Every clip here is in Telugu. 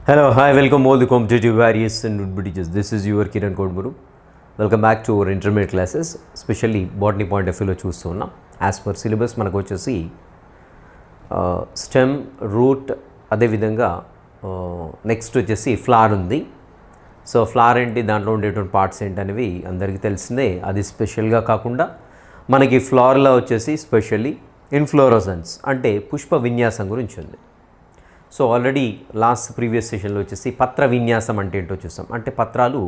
Hello, hi, welcome all the competitive various and would be teachers. This is your Kiran Kodmuru. Welcome back to our intermediate classes, especially botany point of view lo chustunna. As per syllabus manaku vachesi stem, root, ade vidhanga next vachesi flower undi. So flower ఏంటి, దాంట్లో ఉండేటువంటి పార్ట్స్ ఏంటి అనేవి అందరికీ తెలిసిందే. అది స్పెషల్గా కాకుండా మనకి ఫ్లవర్లో వచ్చేసి స్పెషల్లీ ఇన్ఫ్లోరోసెన్స్ అంటే పుష్ప విన్యాసం గురించి ఉంది. సో ఆల్రెడీ లాస్ట్ ప్రీవియస్ సెషన్లో వచ్చేసి పత్ర విన్యాసం అంటే ఏంటో చూసాం. అంటే పత్రాలు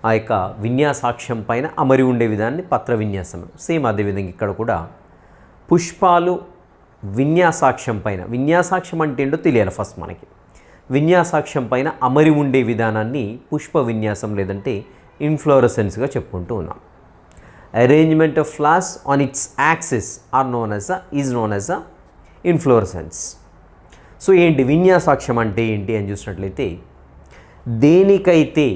ఆ యొక్క విన్యాసాక్ష్యం పైన అమరి ఉండే విధాన్ని పత్ర విన్యాసం. సేమ్ అదేవిధంగా ఇక్కడ కూడా పుష్పాలు విన్యాసాక్ష్యం పైన, విన్యాసాక్ష్యం అంటే ఏంటో తెలియాలి ఫస్ట్ మనకి. విన్యాసాక్ష్యం పైన అమరి ఉండే విధానాన్ని పుష్ప విన్యాసం లేదంటే ఇన్ఫ్లోరసెన్స్గా చెప్పుకుంటూ ఉన్నాం. Arrangement of flowers on it's axis is known as a inflorescence. So ఏంటి విన్యాసాక్ష్యం అంటే ఏంటి అని చూసినట్లయితే, దేనికైతే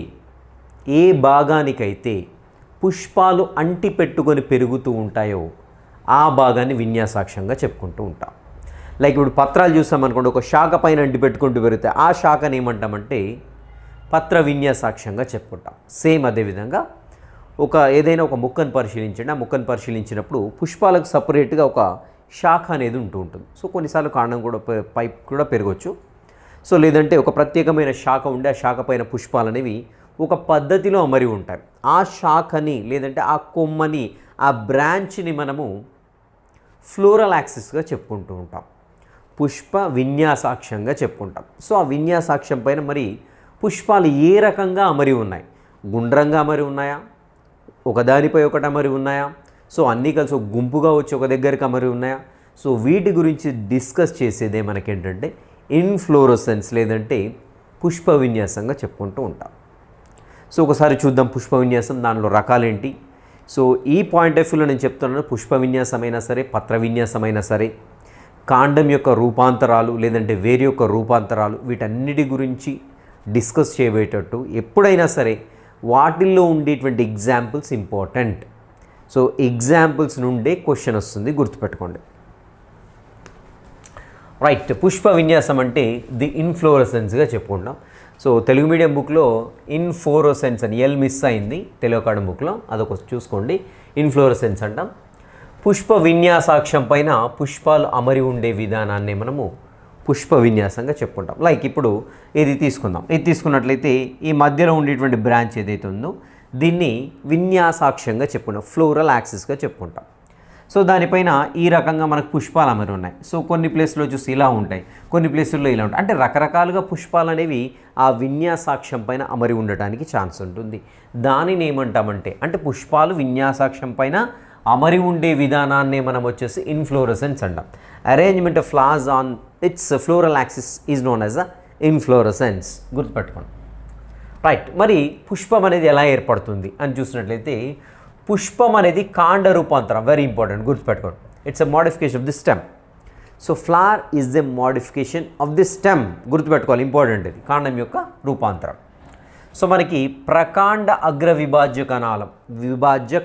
ఏ భాగానికైతే పుష్పాలు అంటి పెట్టుకొని పెరుగుతూ ఉంటాయో ఆ భాగాన్ని విన్యాసాక్ష్యంగా చెప్పుకుంటూ ఉంటాం. లైక్ ఇప్పుడు పత్రాలు చూసామనుకోండి, ఒక శాఖ పైన అంటి పెట్టుకుంటూ పెరుగుతాయి, ఆ శాఖను ఏమంటామంటే పత్ర విన్యాసాక్ష్యంగా చెప్పుకుంటాం. సేమ్ అదేవిధంగా ఏదైనా ఒక ముక్కను పరిశీలించండి, ఆ ముక్కను పరిశీలించినప్పుడు పుష్పాలకు సపరేట్గా ఒక శాఖ అనేది ఉంటుంది. సో కొన్నిసార్లు కాండం కూడా పైప్ కూడా పెరగవచ్చు. సో లేదంటే ఒక ప్రత్యేకమైన శాఖ ఉండి ఆ శాఖ పైన పుష్పాలు అనేవి ఒక పద్ధతిలో అమరి ఉంటాయి. ఆ శాఖని లేదంటే ఆ కొమ్మని, ఆ బ్రాంచ్ని మనము ఫ్లోరల్ యాక్సిస్గా చెప్పుకుంటూ ఉంటాం, పుష్ప విన్యాసాక్ష్యంగా చెప్పుకుంటాం. సో ఆ విన్యాసాక్ష్యం పైన మరి పుష్పాలు ఏ రకంగా అమరి ఉన్నాయి, గుండ్రంగా అమరి ఉన్నాయా, ఒకదానిపై ఒకటి అమరి ఉన్నాయా, సో అన్నీ కలిసి ఒక గుంపుగా వచ్చి ఒక దగ్గరికి అమరి ఉన్నాయా, సో వీటి గురించి డిస్కస్ చేసేదే మనకేంటంటే ఇన్ఫ్లోరోసెన్స్ లేదంటే పుష్ప విన్యాసంగా చెప్పుకుంటూ ఉంటాం. సో ఒకసారి చూద్దాం పుష్ప విన్యాసం, దానిలో రకాలేంటి. సో ఈ పాయింట్ ఆఫ్ వ్యూలో నేను చెప్తున్నాను, పుష్ప విన్యాసమైనా సరే పత్ర విన్యాసమైనా సరే, కాండం యొక్క రూపాంతరాలు లేదంటే వేరు యొక్క రూపాంతరాలు, వీటన్నిటి గురించి డిస్కస్ చేయబోయేటట్టు ఎప్పుడైనా సరే వాటిల్లో ఉండేటువంటి ఎగ్జాంపుల్స్ ఇంపార్టెంట్. సో ఎగ్జాంపుల్స్ నుండే క్వశ్చన్ వస్తుంది, గుర్తుపెట్టుకోండి. రైట్, పుష్ప విన్యాసం అంటే ది ఇన్ఫ్లోరసెన్స్గా చెప్పుకుంటాం. సో తెలుగు మీడియం బుక్లో ఇన్ఫ్లోరసెన్స్ అని ఎల్ మిస్ అయింది, తెలుగు అకాడమీ బుక్లో అదొక చూసుకోండి. ఇన్ఫ్లోరసెన్స్ అంటాం. పుష్ప విన్యాసాక్ష్యం పైన పుష్పాలు అమరి ఉండే విధానాన్ని మనము పుష్ప విన్యాసంగా చెప్పుకుంటాం. లైక్ ఇప్పుడు ఇది తీసుకుందాం, ఇది తీసుకున్నట్లయితే ఈ మధ్యలో ఉండేటువంటి బ్రాంచ్ ఏదైతే ఉందో దీన్ని విన్యాసాక్ష్యంగా చెప్పుకుంటాం, ఫ్లోరల్ యాక్సిస్గా చెప్పుకుంటాం. సో దానిపైన ఈ రకంగా మనకు పుష్పాలు అమరి ఉన్నాయి. సో కొన్ని ప్లేస్లో చూసి ఇలా ఉంటాయి, కొన్ని ప్లేసుల్లో ఇలా ఉంటాయి. అంటే రకరకాలుగా పుష్పాలు అనేవి ఆ విన్యాసాక్ష్యం పైన అమరి ఉండటానికి ఛాన్స్ ఉంటుంది. దానిని ఏమంటామంటే, అంటే పుష్పాలు విన్యాసాక్ష్యం పైన అమరి ఉండే విధానాన్ని మనం వచ్చేసి ఇన్ఫ్లోరసెన్స్ అంటాం. Arrangement of flowers on it's floral axis is known as a inflorescence. గుర్తుపెట్టుకోండి. రైట్, మరి పుష్పం అనేది ఎలా ఏర్పడుతుంది అని చూసినట్లయితే, పుష్పం అనేది కాండ రూపాంతరం, వెరీ ఇంపార్టెంట్, గుర్తుపెట్టుకోండి. It's a modification of the stem. So flower is the modification of the stem, గుర్తుపెట్టుకోవాలి, ఇంపార్టెంట్ ఇది, కాండం యొక్క రూపాంతరం. సో మనకి ప్రకాండ అగ్ర విభాజ్య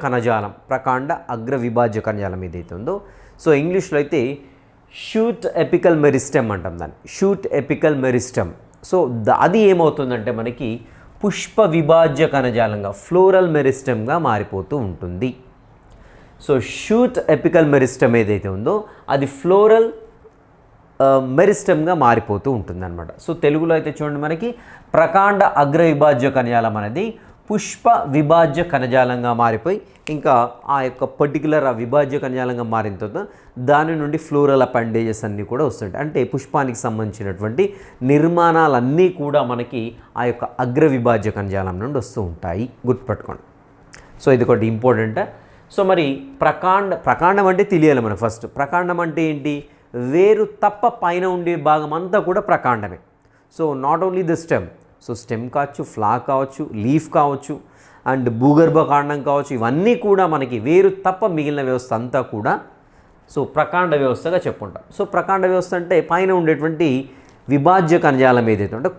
కణజాలం, ప్రకాండ అగ్ర విభాజ్య కణజాలం ఏదైతే ఉందో, సో ఇంగ్లీష్లో అయితే షూట్ ఎపికల్ మెరిస్టెమ్ అంటాం దాన్ని, షూట్ ఎపికల్ మెరిస్టెమ్. సో అది ఏమవుతుందంటే మనకి పుష్ప విభాజ్య కణజాలంగా, ఫ్లోరల్ మెరిస్టెమ్గా మారిపోతూ ఉంటుంది. సో షూట్ ఎపికల్ మెరిస్టెమ్ ఏదైతే ఉందో అది ఫ్లోరల్ మెరిస్టెమ్గా మారిపోతూ ఉంటుందన్నమాట. సో తెలుగులో అయితే చూడండి, మనకి ప్రకాండ అగ్ర విభాజ్య కణజాలం అనేది పుష్ప విభాజ్య కణజాలంగా మారిపోయి ఇంకా ఆ యొక్క పర్టికులర్ ఆ విభాజ్య కణజాలంగా మారిన తర్వాత దాని నుండి ఫ్లోరల్ అపెండేజెస్ అన్నీ కూడా వస్తుంటాయి. అంటే పుష్పానికి సంబంధించినటువంటి నిర్మాణాలన్నీ కూడా మనకి ఆ యొక్క అగ్ర విభాజ్య కణజాలం నుండి వస్తూ ఉంటాయి, గుర్తుపెట్టుకోండి. సో ఇది ఒకటి ఇంపార్టెంట్. సో మరి ప్రకాండం అంటే తెలియాలి మనకు ఫస్ట్. ప్రకాండం అంటే ఏంటి, వేరు తప్ప పైన ఉండే భాగం అంతా కూడా ప్రకాండమే. So not only the stem, so stem కావచ్చు, ఫ్లాక్ కావచ్చు, లీఫ్ కావచ్చు, అండ్ భూగర్భ కాండం కావచ్చు, ఇవన్నీ కూడా మనకి వేరు తప్ప మిగిలిన వ్యవస్థ అంతా కూడా సో ప్రకాండ వ్యవస్థగా చెప్పుకుంటాం. సో ప్రకాండ వ్యవస్థ అంటే పైన ఉండేటువంటి విభాజ్య కణజాలం ఏదైతే ఉందో,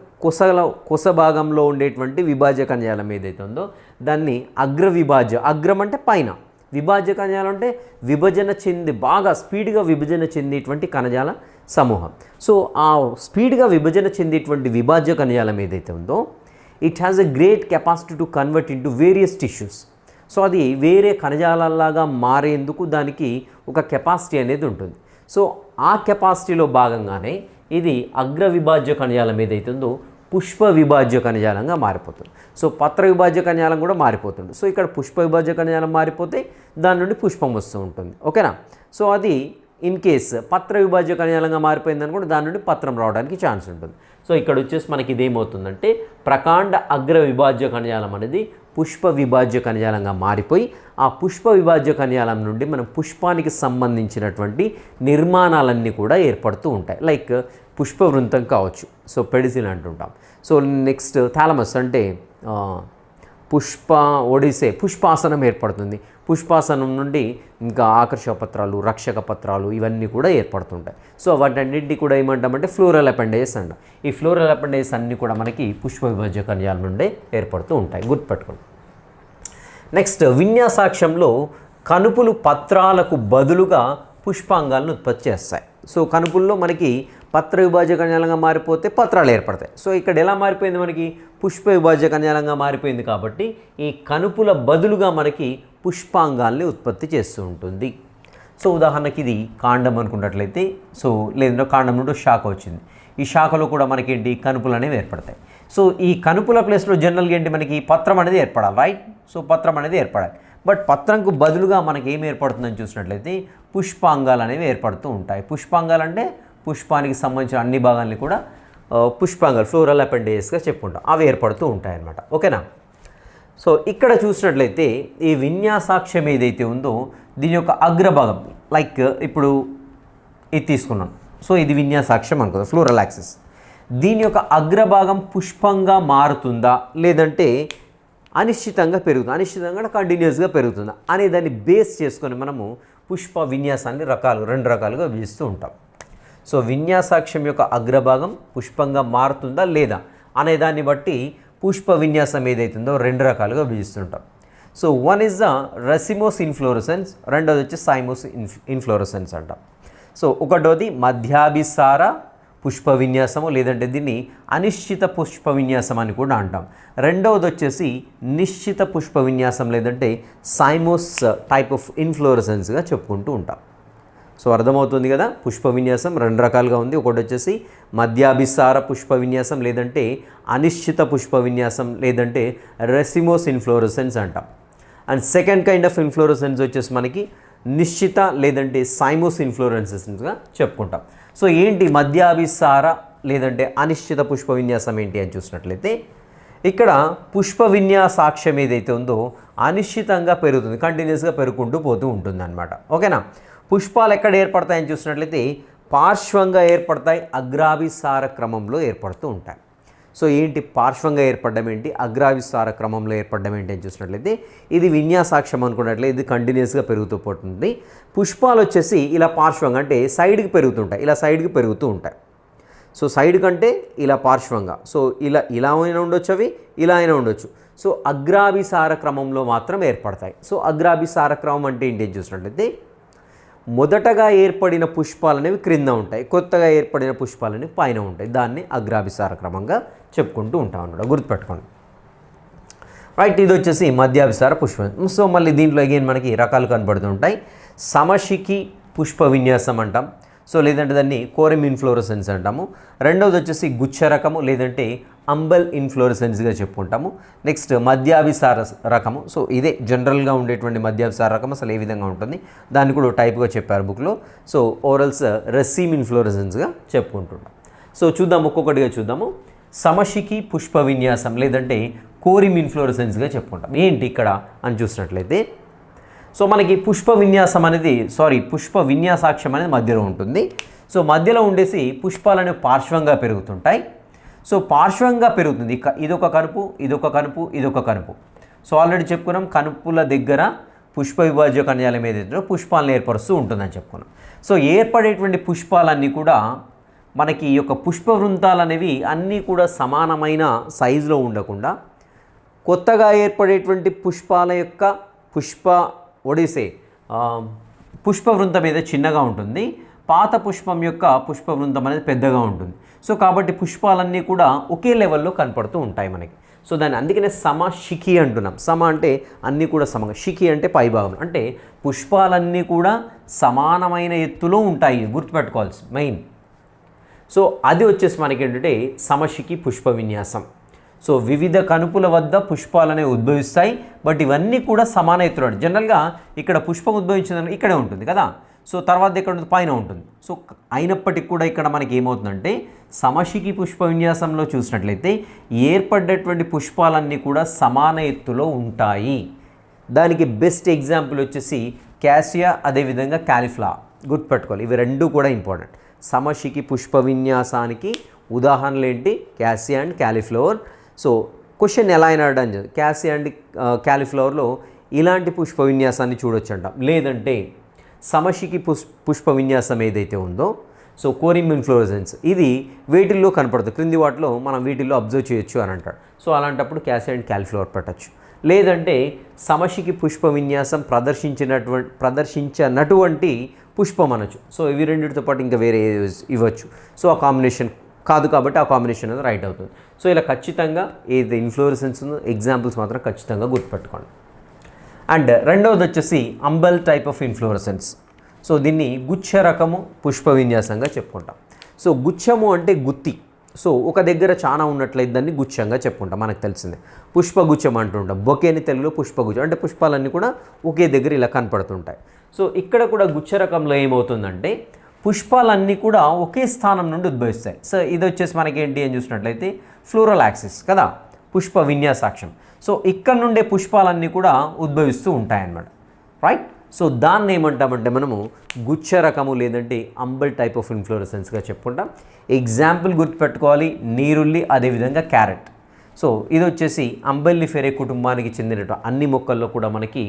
కొస భాగంలో ఉండేటువంటి విభాజ్య కణజాలం ఏదైతే ఉందో దాన్ని అగ్ర విభాజ్య, అగ్రం అంటే పైన, విభాజ్య కణజాలం అంటే విభజన చెంది బాగా స్పీడ్గా విభజన చెందేటువంటి కణజాల సమూహం. సో ఆ స్పీడ్గా విభజన చెందేటువంటి విభాజ్య కణజాలం ఏదైతే ఉందో it has a great capacity to convert into various tissues. So అది వేరే కణజాలాల్లాగా మారేందుకు దానికి ఒక కెపాసిటీ అనేది ఉంటుంది. సో ఆ కెపాసిటీలో భాగంగానే ఇది అగ్ర విభాజ్య కణజాలం ఏదైతే ఉందో పుష్ప విభాజ్య కణజాలంగా మారిపోతుంది. సో పత్ర విభాజ్య కణజాలం కూడా మారిపోతుంది. సో ఇక్కడ పుష్ప విభాజ్య కణజాలం మారిపోతే దాని నుండి పుష్పం వస్తూ ఉంటుంది. ఓకేనా. సో అది ఇన్ కేస్ పత్ర విభాజ్య కణజాలంగా మారిపోయిందని కూడా దాని నుండి పత్రం రావడానికి ఛాన్స్ ఉంటుంది. సో ఇక్కడ వచ్చేసి మనకి ఇదేమవుతుందంటే ప్రకాండ అగ్ర విభాజ్య కణజాలం అనేది పుష్ప విభాజ్య కణజాలంగా మారిపోయి ఆ పుష్ప విభాజ్య కణజాలం నుండి మనం పుష్పానికి సంబంధించినటువంటి నిర్మాణాలన్నీ కూడా ఏర్పడుతూ ఉంటాయి. లైక్ పుష్పవృంతం కావచ్చు, సో పెడిసిల్ అంటుంటాం. సో నెక్స్ట్ థాలమస్ అంటే పుష్పాసనం ఏర్పడుతుంది. పుష్పాసనం నుండి ఇంకా ఆకర్షక పత్రాలు, రక్షక పత్రాలు ఇవన్నీ కూడా ఏర్పడుతుంటాయి. సో వాటన్నింటినీ కూడా ఏమంటామంటే ఫ్లోరల్ అపెండేజెస్ అంటాం. ఈ ఫ్లోరల్ అపెండేజెస్ అన్నీ కూడా మనకి పుష్ప విభాజ్య కణజాలం నుండే ఏర్పడుతూ ఉంటాయి. గుర్తుపెట్టుకోండి. నెక్స్ట్ విన్యాసాక్షంలో కనుపులు పత్రాలకు బదులుగా పుష్పాంగాలను ఉత్పత్తి చేస్తాయి. సో కనుపుల్లో మనకి పత్ర విభాజ్య కణజాలంగా మారిపోతే పత్రాలు ఏర్పడతాయి. సో ఇక్కడ ఎలా మారిపోయింది, మనకి పుష్ప విభాజ్య కణజాలంగా మారిపోయింది కాబట్టి ఈ కనుపుల బదులుగా మనకి పుష్పాంగాల్ని ఉత్పత్తి చేస్తూ ఉంటుంది. సో ఉదాహరణకి ఇది కాండం అనుకున్నట్లయితే, సో లేదంటే కాండం నుండి శాఖ వచ్చింది. ఈ శాఖలో కూడా మనకేంటి కనుపులు అనేవి ఏర్పడతాయి. సో ఈ కనుపుల ప్లేస్లో జనరల్గా ఏంటి మనకి పత్రం అనేది ఏర్పడాలి, రైట్. సో పత్రం అనేది ఏర్పడాలి. బట్ పత్రంకు బదులుగా మనకి ఏం ఏర్పడుతుందని చూసినట్లయితే పుష్పాంగాలు అనేవి ఏర్పడుతూ ఉంటాయి. పుష్పాంగాలు అంటే పుష్పానికి సంబంధించిన అన్ని భాగాల్ని కూడా పుష్పాంగాలు ఫ్లోరల్ అపెండేజెస్గా చెప్పుకుంటాం, అవి ఏర్పడుతూ ఉంటాయన్నమాట. ఓకేనా. సో ఇక్కడ చూసినట్లయితే ఈ విన్యాసాక్షం ఏదైతే ఉందో దీని యొక్క అగ్రభాగం, లైక్ ఇప్పుడు ఇది తీసుకున్నాం. సో ఇది విన్యాసాక్షం అనుకుందాం, ఫ్లోరల్ యాక్సిస్. దీని యొక్క అగ్రభాగం పుష్పంగా మారుతుందా లేదంటే అనిశ్చితంగా పెరుగుతుంది, అనిశ్చితంగా కంటిన్యూస్గా పెరుగుతుందా అనే దాన్ని బేస్ చేసుకొని మనము పుష్ప విన్యాసాన్ని రెండు రకాలుగా విభజిస్తూ ఉంటాం. సో విన్యాసాక్షం యొక్క అగ్రభాగం పుష్పంగా మారుతుందా లేదా అనే దాన్ని బట్టి పుష్ప విన్యాసం ఏదైతుందో రెండు రకాలుగా విభజిస్తుంటాం. So one is the racemose inflorescence, రెండోది వచ్చి సైమోస్ ఇన్ఫ్లోరసెన్స్ అంటాం. సో ఒకటోది మధ్యాభిసార పుష్ప విన్యాసము, లేదంటే దీన్ని అనిశ్చిత పుష్ప విన్యాసం అని కూడా అంటాం. రెండవది వచ్చేసి నిశ్చిత పుష్ప విన్యాసం, లేదంటే సైమోస్ టైప్ ఆఫ్ ఇన్ఫ్లోరసెన్స్గా చెప్పుకుంటూ ఉంటాం. సో అర్థమవుతుంది కదా. పుష్ప విన్యాసం రెండు రకాలుగా ఉంది. ఒకటి వచ్చేసి మధ్యాభిసార పుష్ప విన్యాసం, లేదంటే అనిశ్చిత పుష్ప విన్యాసం, లేదంటే రెసిమోస్ ఇన్ఫ్లోరసెన్స్ అంటాం. And second kind of inflorescence వచ్చేసి మనకి నిశ్చిత లేదంటే సైమోస్ ఇన్ఫ్లోరసెన్స్గా చెప్పుకుంటాం. సో ఏంటి మధ్యాభిసార లేదంటే అనిశ్చిత పుష్ప విన్యాసం ఏంటి అని చూసినట్లయితే ఇక్కడ పుష్ప విన్యాసాక్షం ఏదైతే ఉందో అనిశ్చితంగా పెరుగుతుంది, కంటిన్యూస్గా పెరుగుకుంటూ పోతూ ఉంటుంది అనమాట. ఓకేనా. పుష్పాలు ఎక్కడ ఏర్పడతాయని చూసినట్లయితే పార్శ్వంగా ఏర్పడతాయి, అగ్రాభిసార క్రమంలో ఏర్పడుతూ ఉంటాయి. సో ఏంటి పార్శ్వంగా ఏర్పడడం ఏంటి, అగ్రాభిసార క్రమంలో ఏర్పడడం ఏంటి అని చూసినట్లయితే ఇది విన్యాసాక్షం అనుకున్నట్లయితే ఇది కంటిన్యూస్గా పెరుగుతూ పోతుంది. పుష్పాలు వచ్చేసి ఇలా పార్శ్వంగా అంటే సైడ్కి పెరుగుతుంటాయి, ఇలా సైడ్కి పెరుగుతూ ఉంటాయి. సో సైడ్ కంటే ఇలా పార్శ్వంగా, సో ఇలా అయినా ఉండొచ్చు, అవి ఇలా అయినా ఉండొచ్చు. సో అగ్రాభిసార క్రమంలో మాత్రం ఏర్పడతాయి. సో అగ్రాభిసార క్రమం అంటే ఏంటి అని చూసినట్లయితే మొదటగా ఏర్పడిన పుష్పాలు అనేవి క్రింద ఉంటాయి, కొత్తగా ఏర్పడిన పుష్పాలు అనేవి పైన ఉంటాయి. దాన్ని అగ్రాభిసార క్రమంగా చెప్పుకుంటూ ఉంటాం అన్నమాట. గుర్తుపెట్టుకోండి, రైట్. ఇది వచ్చేసి మధ్యాభిసార పుష్పం. సో మళ్ళీ దీంట్లో అగైన్ మనకి రకాలు కనబడుతుంటాయి. సమశిఖి పుష్ప విన్యాసం అంటాం. సో లేదంటే దాన్ని కోరిమ్ ఇన్ఫ్లోరసెన్స్ అంటాము. రెండవది వచ్చేసి గుచ్చ రకము, లేదంటే అంబల్ ఇన్ఫ్లోరసెన్స్గా చెప్పుకుంటాము. నెక్స్ట్ మధ్యాభిసార రకము. సో ఇదే జనరల్గా ఉండేటువంటి మధ్యాభిసార రకం అసలు ఏ విధంగా ఉంటుంది దాన్ని కూడా టైప్గా చెప్పారు బుక్లో. సో ఓరల్స్ రసీమ్ ఇన్ఫ్లోరసెన్స్గా చెప్పుకుంటున్నాం. సో చూద్దాం, ఒక్కొక్కటిగా చూద్దాము. సమశిఖి పుష్ప విన్యాసం లేదంటే కోరిమ్ ఇన్ఫ్లోరసెన్స్గా చెప్పుకుంటాం. ఏంటి ఇక్కడ అని చూసినట్లయితే సో మనకి పుష్ప విన్యాసాక్షం అనేది మధ్యలో ఉంటుంది. సో మధ్యలో ఉండేసి పుష్పాలు అనేవి పార్శ్వంగా పెరుగుతుంటాయి. సో పార్శ్వంగా పెరుగుతుంది. ఇదొక కనుపు, ఇదొక కనుపు, ఇదొక కనుపు. సో ఆల్రెడీ చెప్పుకున్నాం కనుపుల దగ్గర పుష్ప విభాజ్య కణజాలం ఏదైతే పుష్పాలను ఏర్పరుస్తూ ఉంటుందని చెప్పుకున్నాం. సో ఏర్పడేటువంటి పుష్పాలన్నీ కూడా మనకి ఈ యొక్క పుష్ప వృంతాలు అనేవి అన్నీ కూడా సమానమైన సైజులో ఉండకుండా కొత్తగా ఏర్పడేటువంటి పుష్పాల యొక్క పుష్పవృంతం మీద చిన్నగా ఉంటుంది, పాత పుష్పం యొక్క పుష్ప వృంతం అనేది పెద్దగా ఉంటుంది. సో కాబట్టి పుష్పాలన్నీ కూడా ఒకే లెవెల్లో కనపడుతూ ఉంటాయి మనకి. సో దాన్ని అందుకనే సమశిఖి అంటున్నాం. సమ అంటే అన్నీ కూడా సమంగా, శిఖి అంటే పైభాగం, అంటే పుష్పాలన్నీ కూడా సమానమైన ఎత్తులో ఉంటాయి, గుర్తుపెట్టుకోవాల్సి మెయిన్. సో అది వచ్చేసి మనకి ఏంటంటే సమశిఖి పుష్ప విన్యాసం. సో వివిధ కనుపుల వద్ద పుష్పాలు అనేవి ఉద్భవిస్తాయి, బట్ ఇవన్నీ కూడా సమాన ఎత్తులో. జనరల్గా ఇక్కడ పుష్పం ఉద్భవించిందని ఇక్కడే ఉంటుంది కదా, సో తర్వాత ఇక్కడ పైన ఉంటుంది. సో అయినప్పటికీ కూడా ఇక్కడ మనకి ఏమవుతుందంటే సమశిఖి పుష్ప విన్యాసంలో చూసినట్లయితే ఏర్పడ్డటువంటి పుష్పాలన్నీ కూడా సమాన ఎత్తులో ఉంటాయి. దానికి బెస్ట్ ఎగ్జాంపుల్ వచ్చేసి క్యాసియా, అదేవిధంగా క్యాలీఫ్లవర్. గుర్తుపెట్టుకోవాలి, ఇవి రెండు కూడా ఇంపార్టెంట్. సమశిఖి పుష్ప విన్యాసానికి ఉదాహరణలు ఏంటి? Cassia and cauliflower. So question ఎలా అయినా అడగండి, క్యాసియా అండ్ క్యాలీఫ్లవర్లో ఇలాంటి పుష్ప విన్యాసాన్ని చూడొచ్చు అంట. లేదంటే సమశిఖి పుష్ప విన్యాసం ఏదైతే ఉందో, సో కోరిమ్ ఇన్ఫ్లోరెసెన్స్, ఇది వీటిల్లో కనపడుతుంది, క్రింది వాటిలో మనం వీటిల్లో అబ్జర్వ్ చేయొచ్చు అని అంటాడు. సో అలాంటప్పుడు క్యాసియా అండ్ క్యాలీఫ్లవర్ పెట్టచ్చు. లేదంటే సమశిఖి పుష్ప విన్యాసం ప్రదర్శించినటువంటి పుష్పం అనొచ్చు. సో ఇవి రెండింటితో పాటు ఇంకా వేరే ఇవ్వచ్చు. సో ఆ కాంబినేషన్ కాదు కాబట్టి ఆ కాంబినేషన్ అనేది రైట్ అవుతుంది. సో ఇలా ఖచ్చితంగా ఏది ఇన్ఫ్లోరెసెన్స్ ఉందో ఎగ్జాంపుల్స్ మాత్రం ఖచ్చితంగా గుర్తుపెట్టుకోండి. అండ్ రెండవది వచ్చేసి umbel type of inflorescence. So దీన్ని గుచ్ఛ రకము పుష్ప విన్యాసంగా చెప్పుకుంటాం. సో గుచ్ఛము అంటే గుత్తి. సో ఒక దగ్గర చాలా ఉన్నట్లయితే దాన్ని గుచ్ఛంగా చెప్పుకుంటాం, మనకు తెలిసిందే. పుష్పగుచ్ఛం అంటుంటాం, బొకేని తెలుగులో పుష్పగుచ్ఛం, అంటే పుష్పాలన్నీ కూడా ఒకే దగ్గర ఇలా కనపడుతుంటాయి. సో ఇక్కడ కూడా గుచ్ఛ రకంలో ఏమవుతుందంటే పుష్పాలన్నీ కూడా ఒకే స్థానం నుండి ఉద్భవిస్తాయి. సో ఇది వచ్చేసి మనకి ఏంటి అని చూసినట్లయితే ఫ్లోరల్ యాక్సిస్ కదా, పుష్ప విన్యాసాక్షం. సో ఇక్కడ నుండే పుష్పాలన్నీ కూడా ఉద్భవిస్తూ ఉంటాయన్నమాట, రైట్. సో దాన్ని ఏమంటామంటే మనము గుచ్ఛ రకము లేదంటే అంబెల్ టైప్ ఆఫ్ ఇన్ఫ్లోరెసెన్స్గా చెప్పుకుంటాం. ఎగ్జాంపుల్ గుర్తుపెట్టుకోవాలి, నీరుల్లి, అదేవిధంగా క్యారెట్. సో ఇది వచ్చేసి అంబెల్లిఫెరే కుటుంబానికి చెందిన అన్ని మొక్కల్లో కూడా మనకి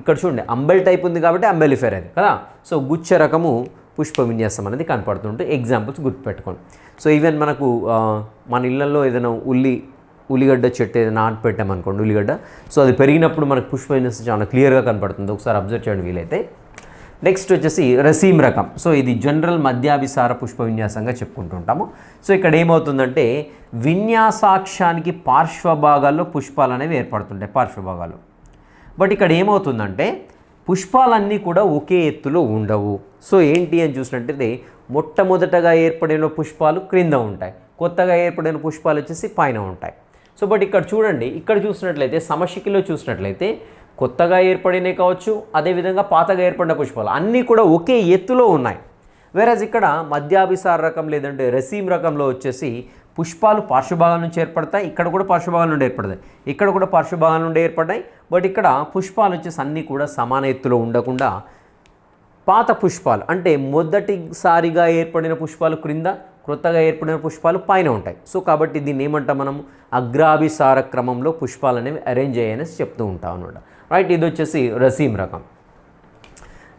ఇక్కడ చూడండి అంబెల్ టైప్ ఉంది కాబట్టి అంబెల్లిఫెరే అది కదా. సో గుచ్ఛ రకము పుష్ప విన్యాసం అనేది కనపడుతుంటే ఎగ్జాంపుల్స్ గుర్తుపెట్టుకోండి. సో ఈవెన్ మనకు మన ఇళ్లలో ఏదైనా ఉల్లిగడ్డ చెట్టు ఏదైనా నాటు పెట్టామనుకోండి, ఉల్లిగడ్డ, సో అది పెరిగినప్పుడు మనకు పుష్ప విన్యాసం చాలా క్లియర్గా కనపడుతుంది, ఒకసారి అబ్జర్వ్ చేయండి వీలైతే. నెక్స్ట్ వచ్చేసి రసీమ్ రకం. సో ఇది జనరల్ మధ్యాభిసార పుష్ప విన్యాసంగా చెప్పుకుంటుంటాము. సో ఇక్కడ ఏమవుతుందంటే విన్యాసాక్షానికి పార్శ్వభాగాల్లో పుష్పాలు అనేవి ఏర్పడుతుంటాయి, పార్శ్వభాగాలు. బట్ ఇక్కడ ఏమవుతుందంటే పుష్పాలన్నీ కూడా ఒకే ఎత్తులో ఉండవు. సో ఏంటి అని చూసినట్టయితే మొట్టమొదటగా ఏర్పడిన పుష్పాలు క్రింద ఉంటాయి, కొత్తగా ఏర్పడిన పుష్పాలు వచ్చేసి పైన ఉంటాయి. సో బట్ ఇక్కడ చూడండి, ఇక్కడ చూసినట్లయితే సమశిఖిలో చూసినట్లయితే కొత్తగా ఏర్పడినవి కావచ్చు, అదేవిధంగా పాతగా ఏర్పడిన పుష్పాలు అన్నీ కూడా ఒకే ఎత్తులో ఉన్నాయి. వేరేజ్ ఇక్కడ మధ్యాభిసార రకం లేదంటే రసీమ్ రకంలో వచ్చేసి పుష్పాలు పార్శ్వభాగం నుంచి ఏర్పడతాయి, ఇక్కడ కూడా పార్శ్వభాగం నుండి ఏర్పడతాయి, ఇక్కడ కూడా పార్శ్వభాగం నుండి ఏర్పడ్డాయి. బట్ ఇక్కడ పుష్పాలు వచ్చేసి అన్నీ కూడా సమాన ఎత్తులో ఉండకుండా పాత పుష్పాలు అంటే మొదటిసారిగా ఏర్పడిన పుష్పాలు క్రింద, కొత్తగా ఏర్పడిన పుష్పాలు పైన ఉంటాయి. సో కాబట్టి దీన్ని ఏమంటాం మనం అగ్రాభిసార క్రమంలో పుష్పాలు అనేవి అరేంజ్ అయ్యాయనేసి చెప్తూ ఉంటాం అన్నమాట, రైట్. ఇది వచ్చేసి రసీమ్ రకం.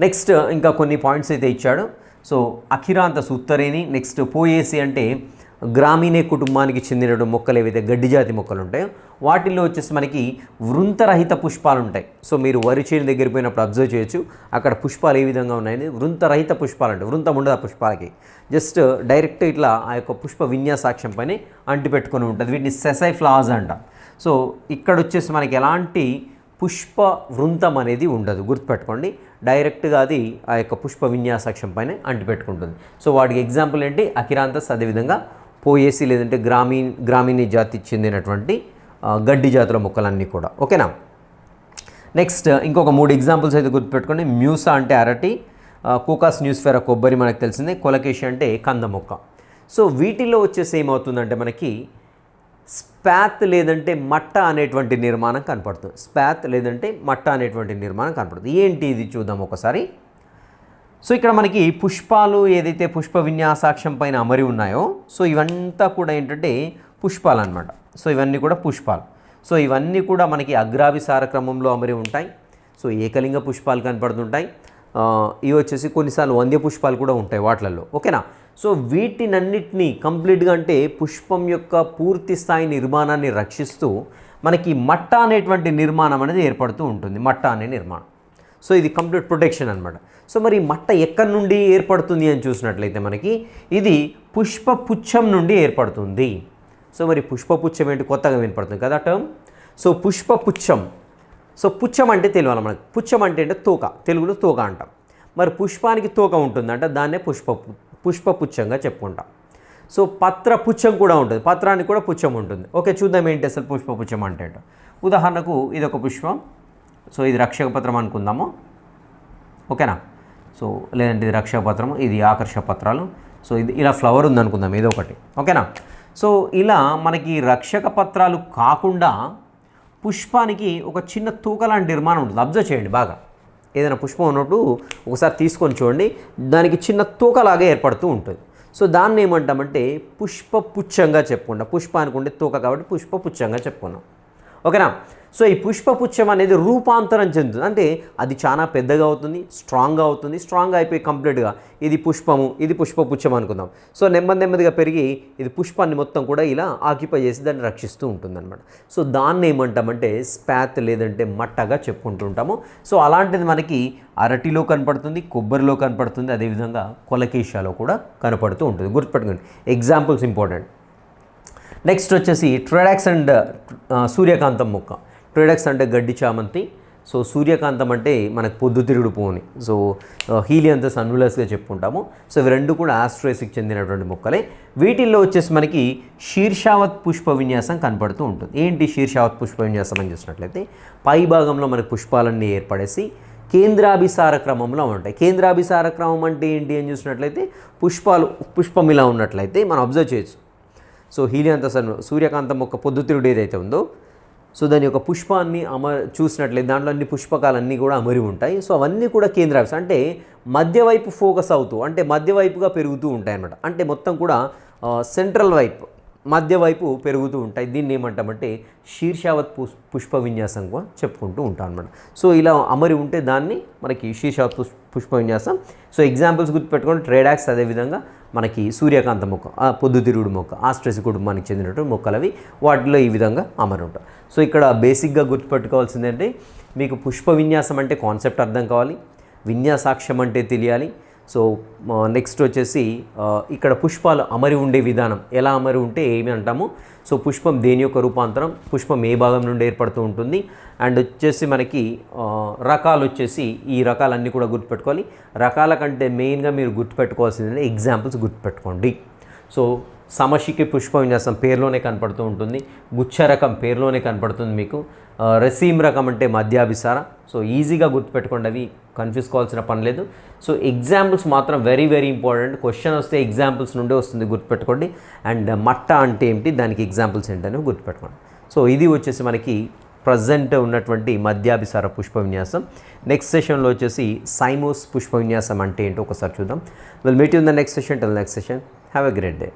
నెక్స్ట్ ఇంకా కొన్ని పాయింట్స్ అయితే ఇచ్చాడు. సో అఖిరాంతస్ ఉత్తరేని, నెక్స్ట్ పోయేసి అంటే గ్రామీణ కుటుంబానికి చెందిన మొక్కలు ఏవైతే గడ్డి జాతి మొక్కలు ఉంటాయో వాటిల్లో వచ్చేసి మనకి వృంతరహిత పుష్పాలు ఉంటాయి. సో మీరు వరి చేను దగ్గర పోయినప్పుడు అబ్జర్వ్ చేయొచ్చు, అక్కడ పుష్పాలు ఏ విధంగా ఉన్నాయని. వృంతరహిత పుష్పాలు అంటే వృంతం ఉండదు ఆ పుష్పాలకి, జస్ట్ డైరెక్ట్ ఇట్లా ఆ యొక్క పుష్ప విన్యాసాక్షం పైన అంటిపెట్టుకొని ఉంటుంది. వీటిని సెసై ఫ్లవర్స్ అంటాం. సో ఇక్కడ వచ్చేసి మనకి ఎలాంటి పుష్ప వృంతం అనేది ఉండదు, గుర్తుపెట్టుకోండి. డైరెక్ట్గా అది ఆ యొక్క పుష్ప విన్యాసాక్షం పైన అంటిపెట్టుకుంటుంది. సో వాటికి ఎగ్జాంపుల్ ఏంటి? అఖిరాంతస్, అదేవిధంగా పోయేసి లేదంటే గ్రామీణ జాతికి చెందినటువంటి గడ్డి జాతుల మొక్కలన్నీ కూడా, ఓకేనా. నెక్స్ట్ ఇంకొక 3 ఎగ్జాంపుల్స్ అయితే గుర్తుపెట్టుకోండి. మ్యూసా అంటే అరటి, కోకాస్ న్యూస్ఫెరా కొబ్బరి మనకు తెలిసిందే, కొలకేషి అంటే కంద మొక్క. సో వీటిల్లో వచ్చేసి ఏమవుతుందంటే మనకి స్పాత్ లేదంటే మట్ట అనేటువంటి నిర్మాణం కనపడుతుంది. స్పాత్ లేదంటే మట్ట అనేటువంటి నిర్మాణం కనపడుతుంది. ఏంటి ఇది చూద్దాం ఒకసారి. సో ఇక్కడ మనకి పుష్పాలు ఏదైతే పుష్ప విన్యాసాక్షం పైన అమరి ఉన్నాయో, సో ఇవంతా కూడా ఏంటంటే పుష్పాలు అనమాట. సో ఇవన్నీ కూడా పుష్పాలు. సో ఇవన్నీ కూడా మనకి అగ్రాభిసార క్రమంలో అమరి ఉంటాయి. సో ఏకలింగ పుష్పాలు కనపడుతుంటాయి. ఇవి వచ్చేసి కొన్నిసార్లు వంద్య పుష్పాలు కూడా ఉంటాయి వాటిలలో, ఓకేనా. సో వీటినన్నిటినీ కంప్లీట్గా అంటే పుష్పం యొక్క పూర్తి స్థాయి నిర్మాణాన్ని రక్షిస్తూ మనకి మట్ట అనేటువంటి నిర్మాణం అనేది ఏర్పడుతూ ఉంటుంది, మట్ట అనే నిర్మాణం. సో ఇది కంప్లీట్ ప్రొటెక్షన్ అనమాట. సో మరి మట్ట ఎక్కడి నుండి ఏర్పడుతుంది అని చూసినట్లయితే మనకి ఇది పుష్పపుచ్చం నుండి ఏర్పడుతుంది. సో మరి పుష్పపుచ్చం ఏంటి, కొత్తగా వినపడుతుంది కదా టర్మ్. సో పుష్పపుచ్చం, సో పుచ్చం అంటే తెలియాలి మనకి. పుచ్చం అంటే తోక, తెలుగులో తోక అంటాం. మరి పుష్పానికి తోక ఉంటుందంట, దాన్నే పుష్పపుచ్చంగా చెప్పుకుంటాం. సో పత్రపుచ్చం కూడా ఉంటుంది, పత్రానికి కూడా పుచ్చం ఉంటుంది. ఓకే, చూద్దాం ఏంటి అసలు పుష్పపుచ్చం అంటే. ఉదాహరణకు ఇది ఒక పుష్పం, సో ఇది రక్షక పత్రం అనుకుందాము, ఓకేనా. సో లేదంటే ఇది రక్షక పత్రము, ఇది ఆకర్షక పత్రాలు. సో ఇది ఇలా ఫ్లవర్ ఉందనుకుందాం ఏదో ఒకటి, ఓకేనా. సో ఇలా మనకి రక్షక పత్రాలు కాకుండా పుష్పానికి ఒక చిన్న తూక లాంటి నిర్మాణం ఉంటుంది. అబ్జర్వ్ చేయండి బాగా, ఏదైనా పుష్పం ఉన్నప్పుడు ఒకసారి తీసుకొని చూడండి, దానికి చిన్న తూకలాగా ఏర్పడుతూ ఉంటుంది. సో దాన్ని ఏమంటామంటే పుష్పపుచ్చంగా చెప్పుకుంటాం. పుష్పానికి ఉండే తూక కాబట్టి పుష్పపుచ్చంగా చెప్పుకున్నాం, ఓకేనా. సో ఈ పుష్పపుచ్చం అనేది రూపాంతరం చెందుతుంది, అంటే అది చాలా పెద్దగా అవుతుంది, స్ట్రాంగ్గా అవుతుంది. స్ట్రాంగ్ అయిపోయి కంప్లీట్గా ఇది పుష్పము, ఇది పుష్పపుచ్చం అనుకుందాం. సో నెమ్మదిగా పెరిగి ఇది పుష్పాన్ని మొత్తం కూడా ఇలా ఆక్యుపై చేసి దాన్ని రక్షిస్తూ ఉంటుందన్నమాట. సో దాన్ని ఏమంటామంటే స్పాత్ లేదంటే మట్టగా చెప్పుకుంటుంటాము. సో అలాంటిది మనకి అరటిలో కనపడుతుంది, కొబ్బరిలో కనపడుతుంది, అదేవిధంగా కొలకేశాలో కూడా కనపడుతూ ఉంటుంది. గుర్తుపెట్టుకోండి, ఎగ్జాంపుల్స్ ఇంపార్టెంట్. నెక్స్ట్ వచ్చేసి ట్రెడాక్స్ అండ్ సూర్యకాంతం మొక్క. ట్రెడాక్స్ అంటే గడ్డి చామంతి, సో సూర్యకాంతం అంటే మనకు పొద్దుతిరుగుడు పువ్వుని, సో హీలియంథస్ అన్యులస్గా చెప్పుకుంటాము. సో ఇవి రెండు కూడా ఆస్ట్రేసికి చెందినటువంటి మొక్కలే. వీటిల్లో వచ్చేసి మనకి శీర్షావత్ పుష్ప విన్యాసం కనపడుతూ ఉంటుంది. ఏంటి శీర్షావత్ పుష్ప విన్యాసం అని చూసినట్లయితే పై భాగంలో మనకి పుష్పాలన్నీ ఏర్పడేసి కేంద్రాభిసార క్రమంలో ఉంటాయి. కేంద్రాభిసార క్రమం అంటే ఏంటి అని చూసినట్లయితే పుష్పం ఇలా ఉన్నట్లయితే మనం అబ్జర్వ్ చేయొచ్చు. సో హీలియంథస్ సూర్యకాంతం మొక్క పొద్దుతిరుగుడు ఏదైతే ఉందో, సో దాని యొక్క పుష్పాన్ని చూసినట్లయితే దాంట్లో అన్ని పుష్పకాలన్నీ కూడా అమరి ఉంటాయి. సో అవన్నీ కూడా కేంద్రాభిసార అంటే మధ్యవైపు ఫోకస్ అవుతూ, అంటే మధ్యవైపుగా పెరుగుతూ ఉంటాయి అన్నమాట. అంటే మొత్తం కూడా సెంట్రల్ వైపు, మధ్యవైపు పెరుగుతూ ఉంటాయి. దీన్ని ఏమంటామంటే శీర్షావత్ పుష్ప విన్యాసంగా చెప్పుకుంటూ ఉంటాం అన్నమాట. సో ఇలా అమరి ఉంటే దాన్ని మనకి శీర్షావత్ పుష్ప విన్యాసం. సో ఎగ్జాంపుల్స్ గుర్తుపెట్టుకోండి, ట్రెడాక్స్, అదేవిధంగా మనకి సూర్యకాంత మొక్క, పొద్దుతిరుగుడు మొక్క, ఆస్ట్రేసి కుటుంబానికి చెందినటువంటి మొక్కలు అవి, వాటిలో ఈ విధంగా అమరి ఉంటాయి. సో ఇక్కడ బేసిక్గా గుర్తుపెట్టుకోవాల్సిందంటే మీకు పుష్ప విన్యాసం అంటే కాన్సెప్ట్ అర్థం కావాలి, విన్యాసాక్ష్యం అంటే తెలియాలి. సో నెక్స్ట్ వచ్చేసి ఇక్కడ పుష్పాలు అమరి ఉండే విధానం, ఎలా అమరి ఉంటే ఏమి అంటాము. సో పుష్పం దేని యొక్క రూపాంతరం, పుష్పం ఏ భాగం నుండి ఏర్పడుతూ ఉంటుంది. అండ్ వచ్చేసి మనకి రకాలు వచ్చేసి ఈ రకాలన్నీ కూడా గుర్తుపెట్టుకోవాలి. రకాల కంటే మెయిన్గా మీరు గుర్తుపెట్టుకోవాల్సింది ఎగ్జాంపుల్స్ గుర్తుపెట్టుకోండి. సో సమశిఖి పుష్ప విన్యాసం పేరులోనే కనపడుతూ ఉంటుంది, గుచ్చ రకం పేరులోనే కనపడుతుంది మీకు, రసీమ్ రకం అంటే మధ్యాభిసార. సో ఈజీగా గుర్తుపెట్టుకోండి, అవి కన్ఫ్యూజ్ కావాల్సిన పని లేదు. సో ఎగ్జాంపుల్స్ మాత్రం వెరీ ఇంపార్టెంట్. క్వశ్చన్ వస్తే ఎగ్జాంపుల్స్ నుండే వస్తుంది, గుర్తుపెట్టుకోండి. అండ్ మట్ట అంటే ఏంటి, దానికి ఎగ్జాంపుల్స్ ఏంటని గుర్తుపెట్టుకోండి. సో ఇది వచ్చేసి మనకి ప్రజెంట్ ఉన్నటువంటి మధ్యాభిసార పుష్ప విన్యాసం. నెక్స్ట్ సెషన్లో వచ్చేసి సైమోస్ పుష్ప విన్యాసం అంటే ఏంటో ఒకసారి చూద్దాం. Will meet you in the next session. Till next session, have a great day.